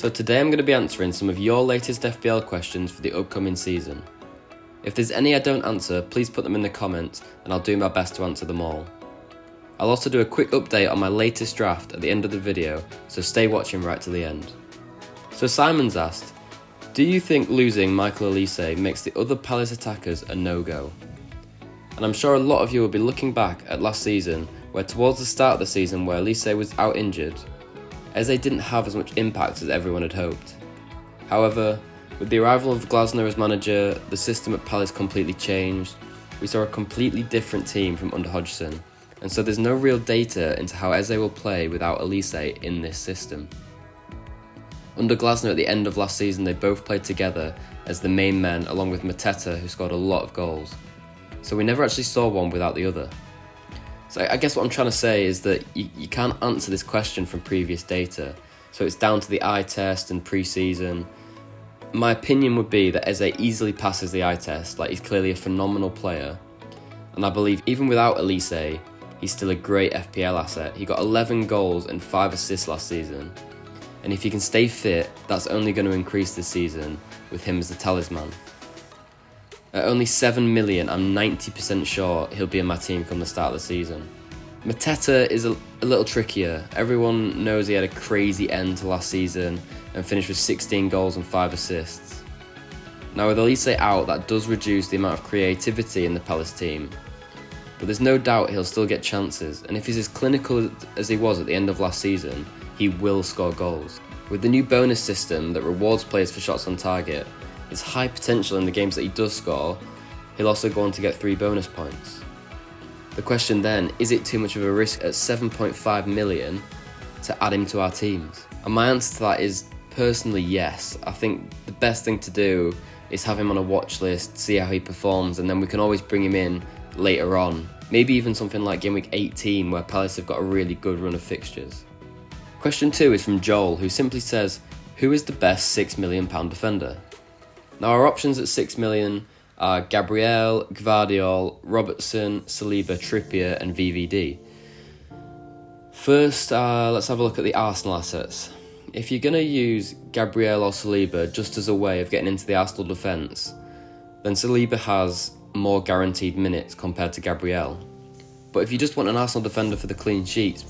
So today I'm going to be answering some of your latest FPL questions for the upcoming season. If there's any I don't answer, please put them in the comments and I'll do my best to answer them all. I'll also do a quick update on my latest draft at the end of the video, so stay watching right to the end. So Simon's asked, do you think losing Michael Olise makes the other Palace attackers a no-go? And I'm sure a lot of you will be looking back at last season, where towards the start of the season where Olise was out injured, Eze didn't have as much impact as everyone had hoped. However, with the arrival of Glasner as manager, the system at Palace completely changed. We saw a completely different team from under Hodgson, and so there's no real data into how Eze will play without Olise in this system. Under Glasner at the end of last season, they both played together as the main men along with Mateta, who scored a lot of goals. So we never actually saw one without the other. So I guess what I'm trying to say is that you can't answer this question from previous data, so it's down to the eye test and pre-season. My opinion would be that Eze easily passes the eye test, like he's clearly a phenomenal player, and I believe even without Olise, he's still a great FPL asset. He got 11 goals and 5 assists last season, and if he can stay fit, that's only going to increase this season with him as the talisman. At only 7 million, I'm 90% sure he'll be in my team come the start of the season. Mateta is a little trickier. Everyone knows he had a crazy end to last season and finished with 16 goals and 5 assists. Now with Olise out, that does reduce the amount of creativity in the Palace team, but there's no doubt he'll still get chances, and if he's as clinical as he was at the end of last season, he will score goals. With the new bonus system that rewards players for shots on target, it's high potential in the games that he does score, he'll also go on to get 3 bonus points. The question then, is it too much of a risk at 7.5 million to add him to our teams? And my answer to that is personally yes. I think the best thing to do is have him on a watch list, see how he performs, and then we can always bring him in later on. Maybe even something like game week 18 where Palace have got a really good run of fixtures. Question 2 is from Joel, who simply says, who is the best £6 million defender? Now our options at 6 million are Gabriel, Gvardiol, Robertson, Saliba, Trippier and VVD. First, let's have a look at the Arsenal assets. If you're going to use Gabriel or Saliba just as a way of getting into the Arsenal defence, then Saliba has more guaranteed minutes compared to Gabriel. But if you just want an Arsenal defender for the clean sheets,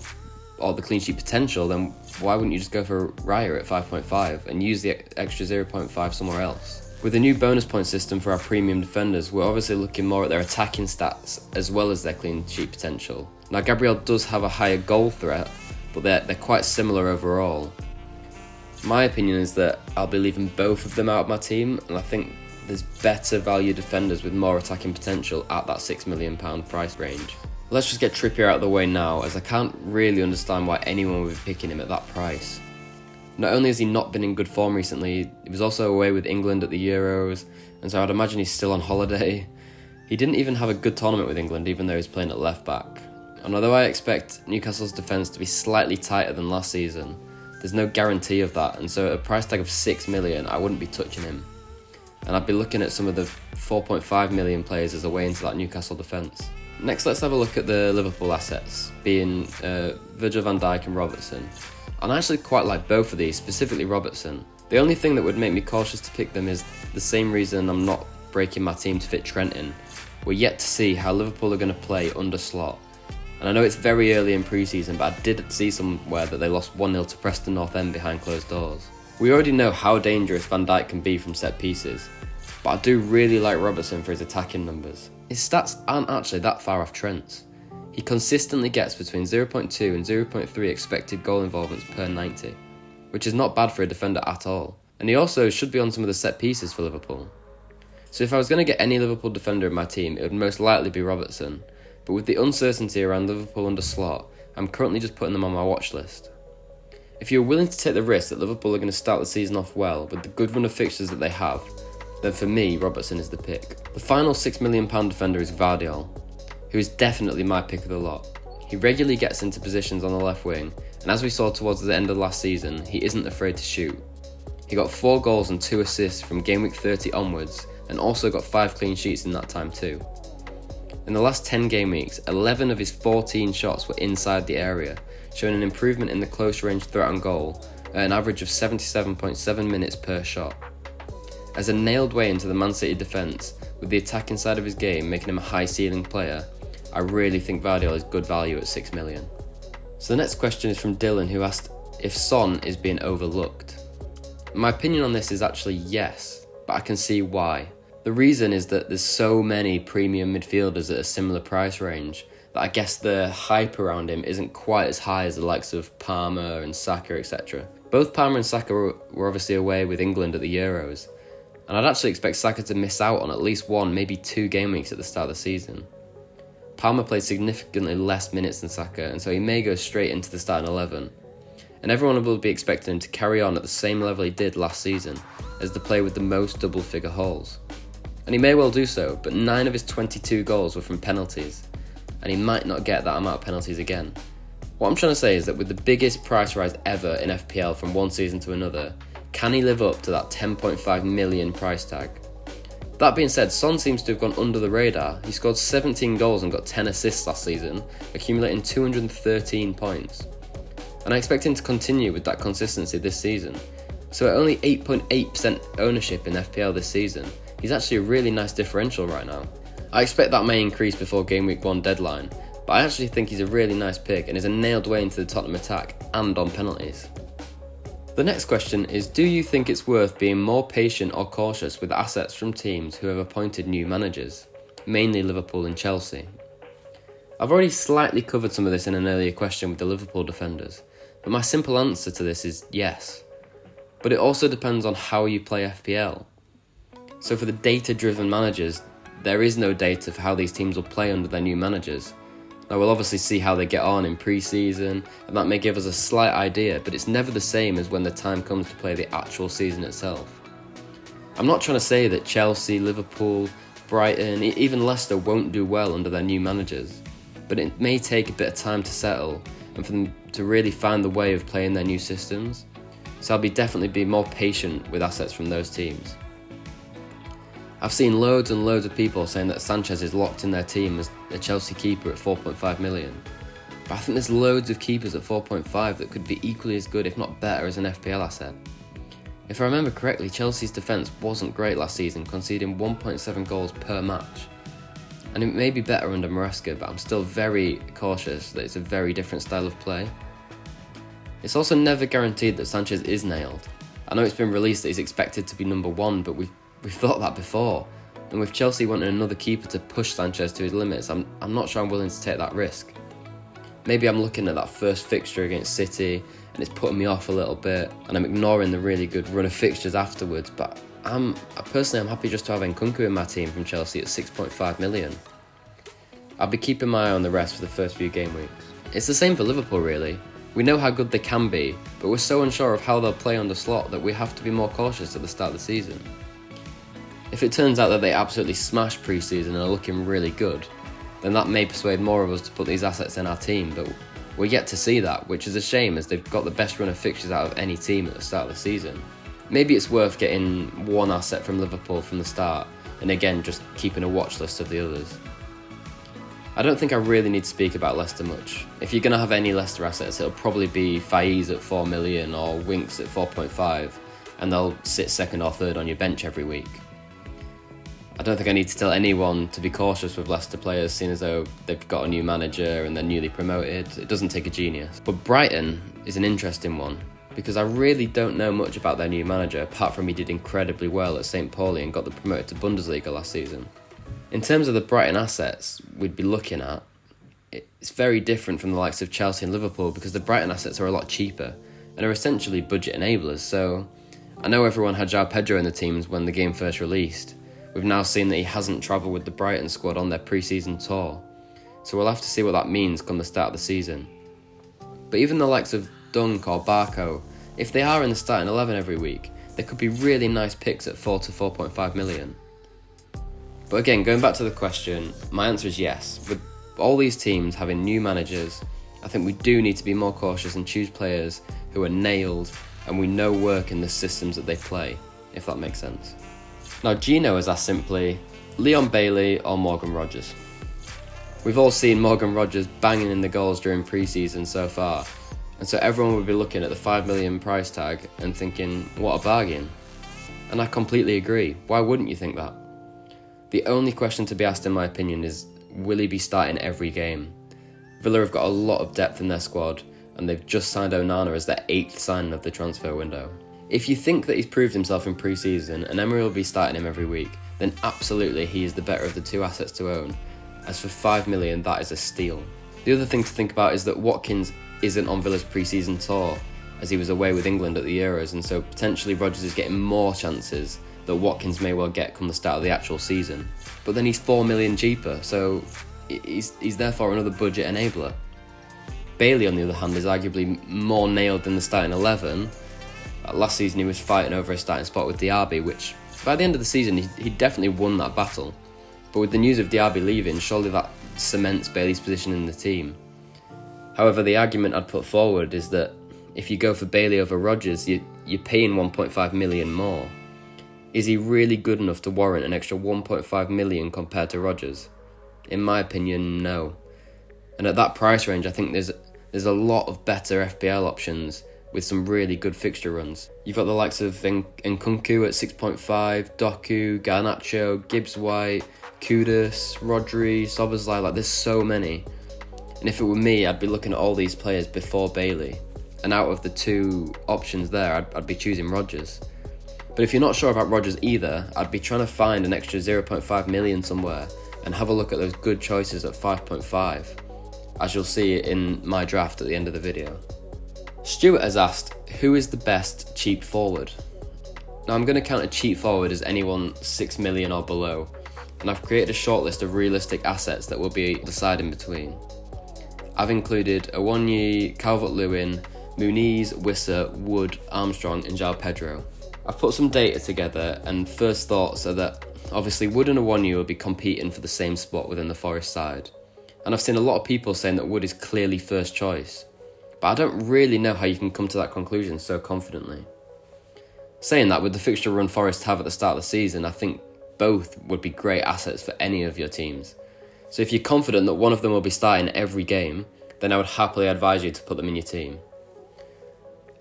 or the clean sheet potential, then why wouldn't you just go for Raya at 5.5 and use the extra 0.5 somewhere else? With the new bonus point system for our premium defenders, we're obviously looking more at their attacking stats as well as their clean sheet potential. Now Gabriel does have a higher goal threat, but they're quite similar overall. My opinion is that I'll be leaving both of them out of my team, and I think there's better value defenders with more attacking potential at that £6 million price range. Let's just get Trippier out of the way now, as I can't really understand why anyone would be picking him at that price. Not only has he not been in good form recently, he was also away with England at the Euros, and so I'd imagine he's still on holiday. He didn't even have a good tournament with England, even though he's playing at left back. And although I expect Newcastle's defence to be slightly tighter than last season, there's no guarantee of that, and so at a price tag of 6 million, I wouldn't be touching him. And I'd be looking at some of the 4.5 million players as a way into that Newcastle defence. Next, let's have a look at the Liverpool assets, being Virgil van Dijk and Robertson. And I actually quite like both of these, specifically Robertson. The only thing that would make me cautious to pick them is the same reason I'm not breaking my team to fit Trent in. We're yet to see how Liverpool are going to play under Slot. And I know it's very early in pre-season, but I did see somewhere that they lost 1-0 to Preston North End behind closed doors. We already know how dangerous Van Dijk can be from set pieces, but I do really like Robertson for his attacking numbers. His stats aren't actually that far off Trent's. He consistently gets between 0.2 and 0.3 expected goal involvements per 90, which is not bad for a defender at all. And he also should be on some of the set pieces for Liverpool. So if I was going to get any Liverpool defender in my team, it would most likely be Robertson. But with the uncertainty around Liverpool under Slot, I'm currently just putting them on my watch list. If you're willing to take the risk that Liverpool are going to start the season off well with the good run of fixtures that they have, then for me, Robertson is the pick. The final £6 million defender is Gvardiol, who is definitely my pick of the lot. He regularly gets into positions on the left wing, and as we saw towards the end of last season, he isn't afraid to shoot. He got 4 goals and 2 assists from game week 30 onwards, and also got 5 clean sheets in that time too. In the last 10 game weeks, 11 of his 14 shots were inside the area, showing an improvement in the close range threat on goal, at an average of 77.7 minutes per shot. As a nailed way into the Man City defence, with the attacking side of his game making him a high ceiling player, I really think Vardiol is good value at 6 million. So the next question is from Dylan, who asked if Son is being overlooked. My opinion on this is actually yes, but I can see why. The reason is that there's so many premium midfielders at a similar price range that I guess the hype around him isn't quite as high as the likes of Palmer and Saka, etc. Both Palmer and Saka were obviously away with England at the Euros, and I'd actually expect Saka to miss out on at least 1, maybe 2 game weeks at the start of the season. Palmer played significantly less minutes than Saka, and so he may go straight into the starting 11. And everyone will be expecting him to carry on at the same level he did last season, as the player with the most double-figure hauls. And he may well do so, but 9 of his 22 goals were from penalties, and he might not get that amount of penalties again. What I'm trying to say is that with the biggest price rise ever in FPL from one season to another, can he live up to that 10.5 million price tag? That being said, Son seems to have gone under the radar. He scored 17 goals and got 10 assists last season, accumulating 213 points. And I expect him to continue with that consistency this season. So at only 8.8% ownership in FPL this season, he's actually a really nice differential right now. I expect that may increase before game week 1 deadline, but I actually think he's a really nice pick and is a nailed way into the Tottenham attack and on penalties. The next question is, do you think it's worth being more patient or cautious with assets from teams who have appointed new managers, mainly Liverpool and Chelsea? I've already slightly covered some of this in an earlier question with the Liverpool defenders, but my simple answer to this is yes. But it also depends on how you play FPL. So for the data-driven managers, there is no data for how these teams will play under their new managers. Now we'll obviously see how they get on in pre-season, and that may give us a slight idea, but it's never the same as when the time comes to play the actual season itself. I'm not trying to say that Chelsea, Liverpool, Brighton, even Leicester won't do well under their new managers, but it may take a bit of time to settle and for them to really find the way of playing their new systems. So I'll definitely be more patient with assets from those teams. I've seen loads and loads of people saying that Sanchez is locked in their team as a Chelsea keeper at 4.5 million. But I think there's loads of keepers at 4.5 that could be equally as good, if not better, as an FPL asset. If I remember correctly, Chelsea's defence wasn't great last season, conceding 1.7 goals per match. And it may be better under Maresca, but I'm still very cautious that it's a very different style of play. It's also never guaranteed that Sanchez is nailed. I know it's been released that he's expected to be number 1, but we've thought that before. And with Chelsea wanting another keeper to push Sanchez to his limits, I'm not sure I'm willing to take that risk. Maybe I'm looking at that first fixture against City and it's putting me off a little bit, and I'm ignoring the really good run of fixtures afterwards, but I'm happy just to have Nkunku in my team from Chelsea at 6.5 million. I'll be keeping my eye on the rest for the first few game weeks. It's the same for Liverpool really. We know how good they can be, but we're so unsure of how they'll play under Slot that we have to be more cautious at the start of the season. If it turns out that they absolutely smash pre-season and are looking really good, then that may persuade more of us to put these assets in our team, but we're yet to see that, which is a shame as they've got the best run of fixtures out of any team at the start of the season. Maybe it's worth getting one asset from Liverpool from the start, and again just keeping a watch list of the others. I don't think I really need to speak about Leicester much. If you're going to have any Leicester assets, it'll probably be Faiz at 4 million or Winks at 4.5, and they'll sit second or third on your bench every week. I don't think I need to tell anyone to be cautious with Leicester players, seeing as though they've got a new manager and they're newly promoted. It doesn't take a genius. But Brighton is an interesting one, because I really don't know much about their new manager, apart from he did incredibly well at St. Pauli and got them promoted to Bundesliga last season. In terms of the Brighton assets we'd be looking at, it's very different from the likes of Chelsea and Liverpool, because the Brighton assets are a lot cheaper and are essentially budget enablers. So I know everyone had João Pedro in the teams when the game first released. We've now seen that he hasn't travelled with the Brighton squad on their pre-season tour, so we'll have to see what that means come the start of the season. But even the likes of Dunk or Barco, if they are in the starting 11 every week, they could be really nice picks at 4 to 4.5 million. But again, going back to the question, my answer is yes. With all these teams having new managers, I think we do need to be more cautious and choose players who are nailed and we know work in the systems that they play, if that makes sense. Now, Gino has asked simply, Leon Bailey or Morgan Rogers? We've all seen Morgan Rogers banging in the goals during pre-season so far, And so everyone would be looking at the 5 million price tag and thinking, what a bargain. And I completely agree. Why wouldn't you think that? The only question to be asked, in my opinion, is will he be starting every game? Villa have got a lot of depth in their squad, and they've just signed Onana as their 8th signing of the transfer window. If you think that he's proved himself in pre-season and Emery will be starting him every week, then absolutely he is the better of the two assets to own. As for 5 million, that is a steal. The other thing to think about is that Watkins isn't on Villa's pre-season tour, as he was away with England at the Euros, and so potentially Rodgers is getting more chances that Watkins may well get come the start of the actual season. But then he's 4 million cheaper, so he's therefore another budget enabler. Bailey, on the other hand, is arguably more nailed than the starting 11. Last season he was fighting over a starting spot with Diaby, which by the end of the season he definitely won that battle. But with the news of Diaby leaving, surely that cements Bailey's position in the team. However, the argument I'd put forward is that if you go for Bailey over Rodgers, you're paying 1.5 million more. Is he really good enough to warrant an extra 1.5 million compared to Rodgers? In my opinion, no. And at that price range, I think there's a lot of better FPL options with some really good fixture runs. You've got the likes of Nkunku at 6.5, Doku, Garnacho, Gibbs-White, Kudus, Rodri, Szoboszlai, like there's so many. And if it were me, I'd be looking at all these players before Bailey. And out of the two options there, I'd be choosing Rodgers. But if you're not sure about Rodgers either, I'd be trying to find an extra 0.5 million somewhere and have a look at those good choices at 5.5, as you'll see in my draft at the end of the video. Stuart has asked, who is the best cheap forward? Now I'm going to count a cheap forward as anyone 6 million or below, and I've created a short list of realistic assets that will be deciding between. I've included Awoniyi, Calvert-Lewin, Muniz, Wissa, Wood, Armstrong and João Pedro. I've put some data together, and first thoughts are that obviously Wood and Awoniyi will be competing for the same spot within the Forest side. And I've seen a lot of people saying that Wood is clearly first choice, but I don't really know how you can come to that conclusion so confidently. Saying that, with the fixture run Forest have at the start of the season, I think both would be great assets for any of your teams. So if you're confident that one of them will be starting every game, then I would happily advise you to put them in your team.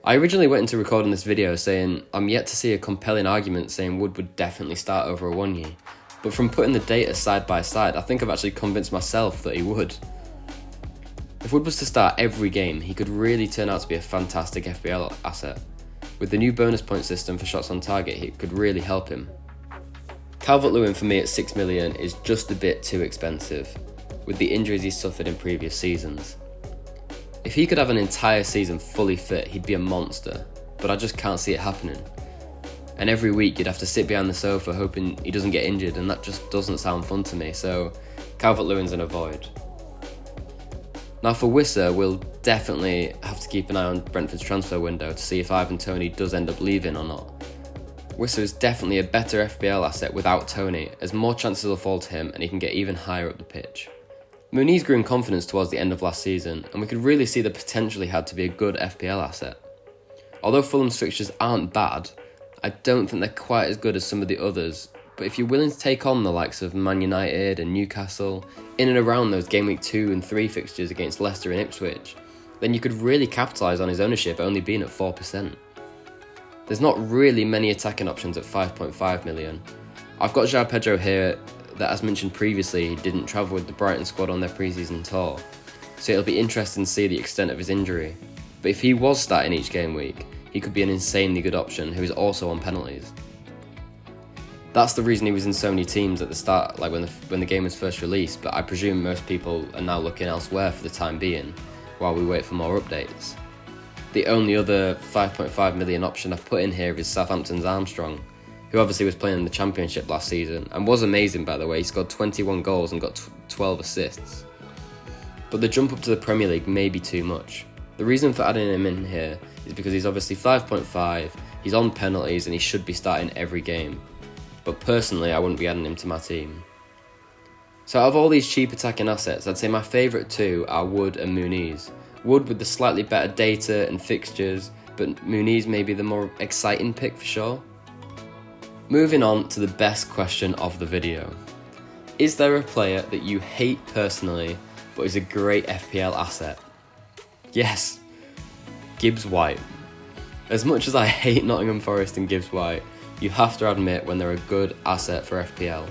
I originally went into recording this video saying I'm yet to see a compelling argument saying Wood would definitely start over Awoniyi, but from putting the data side by side, I think I've actually convinced myself that he would. If Wood was to start every game, he could really turn out to be a fantastic FPL asset. With the new bonus point system for shots on target, it could really help him. Calvert-Lewin for me at 6 million is just a bit too expensive, with the injuries he's suffered in previous seasons. If he could have an entire season fully fit, he'd be a monster, but I just can't see it happening. And every week you'd have to sit behind the sofa hoping he doesn't get injured, and that just doesn't sound fun to me, so Calvert-Lewin's an avoid. Now for Wissa, we'll definitely have to keep an eye on Brentford's transfer window to see if Ivan Toney does end up leaving or not. Wissa is definitely a better FPL asset without Toney, as more chances will fall to him and he can get even higher up the pitch. Muniz grew in confidence towards the end of last season, and we could really see the potential he had to be a good FPL asset. Although Fulham's fixtures aren't bad, I don't think they're quite as good as some of the others, but if you're willing to take on the likes of Man United and Newcastle, in and around those game week 2 and 3 fixtures against Leicester and Ipswich, then you could really capitalise on his ownership only being at 4%. There's not really many attacking options at 5.5 million. I've got João Pedro here that, as mentioned previously, didn't travel with the Brighton squad on their pre-season tour, so it'll be interesting to see the extent of his injury. But if he was starting each game week, he could be an insanely good option who is also on penalties. That's the reason he was in so many teams at the start, like when the game was first released, but I presume most people are now looking elsewhere for the time being, while we wait for more updates. The only other 5.5 million option I've put in here is Southampton's Armstrong, who obviously was playing in the Championship last season, and was amazing by the way. He scored 21 goals and got 12 assists. But the jump up to the Premier League may be too much. The reason for adding him in here is because he's obviously 5.5, he's on penalties and he should be starting every game. But personally, I wouldn't be adding him to my team. So out of all these cheap attacking assets, I'd say my favourite two are Wood and Muniz. Wood with the slightly better data and fixtures, but Muniz may be the more exciting pick for sure. Moving on to the best question of the video. Is there a player that you hate personally, but is a great FPL asset? Yes. Gibbs White. As much as I hate Nottingham Forest and Gibbs White, you have to admit when they're a good asset for FPL.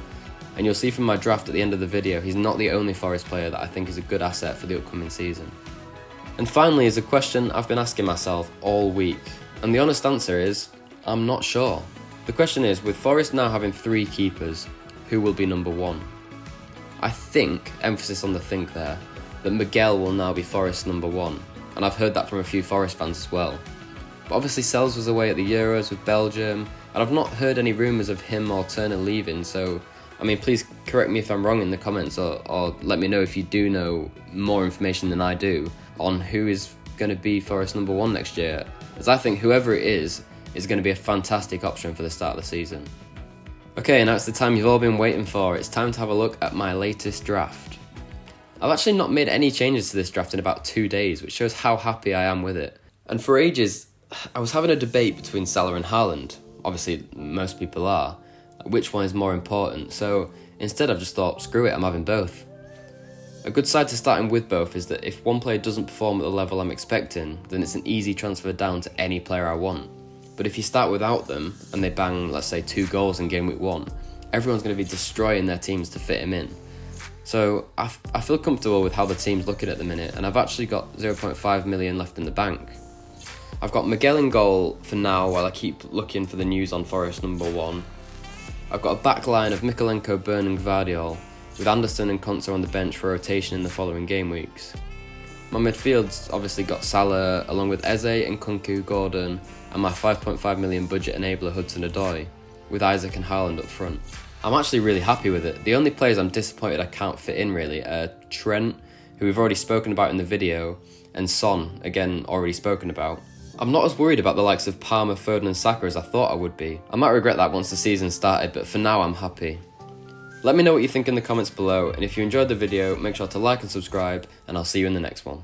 And you'll see from my draft at the end of the video, he's not the only Forest player that I think is a good asset for the upcoming season. And finally is a question I've been asking myself all week, and the honest answer is, I'm not sure. The question is, with Forest now having 3 keepers, who will be number 1? I think, emphasis on the think there, that Miguel will now be Forest's number 1, and I've heard that from a few Forest fans as well. But obviously Sells was away at the Euros with Belgium, and I've not heard any rumours of him or Turner leaving, so I mean, please correct me if I'm wrong in the comments, or let me know if you do know more information than I do on who is going to be Forest number 1 next year, as I think whoever it is going to be a fantastic option for the start of the season. Okay, now it's the time you've all been waiting for. It's time to have a look at my latest draft. I've actually not made any changes to this draft in about 2 days, which shows how happy I am with it. And for ages, I was having a debate between Salah and Haaland. Obviously, most people are. Which one is more important? So instead I've just thought, screw it, I'm having both. A good side to starting with both is that if one player doesn't perform at the level I'm expecting, then it's an easy transfer down to any player I want. But if you start without them, and they bang, let's say, 2 goals in game week 1, everyone's going to be destroying their teams to fit him in. So I feel comfortable with how the team's looking at the minute, and I've actually got 0.5 million left in the bank. I've got Miguel in goal for now while I keep looking for the news on Forest number 1. I've got a back line of Mikolenko, Byrne and Gvardiol, with Anderson and Konsa on the bench for rotation in the following game weeks. My midfield's obviously got Salah, along with Eze and Kunku, Gordon, and my 5.5 million budget enabler Hudson-Odoi, with Isaac and Haaland up front. I'm actually really happy with it. The only players I'm disappointed I can't fit in really are Trent, who we've already spoken about in the video, and Son, again already spoken about. I'm not as worried about the likes of Palmer, Foden and Saka as I thought I would be. I might regret that once the season started, but for now I'm happy. Let me know what you think in the comments below, and if you enjoyed the video, make sure to like and subscribe, and I'll see you in the next one.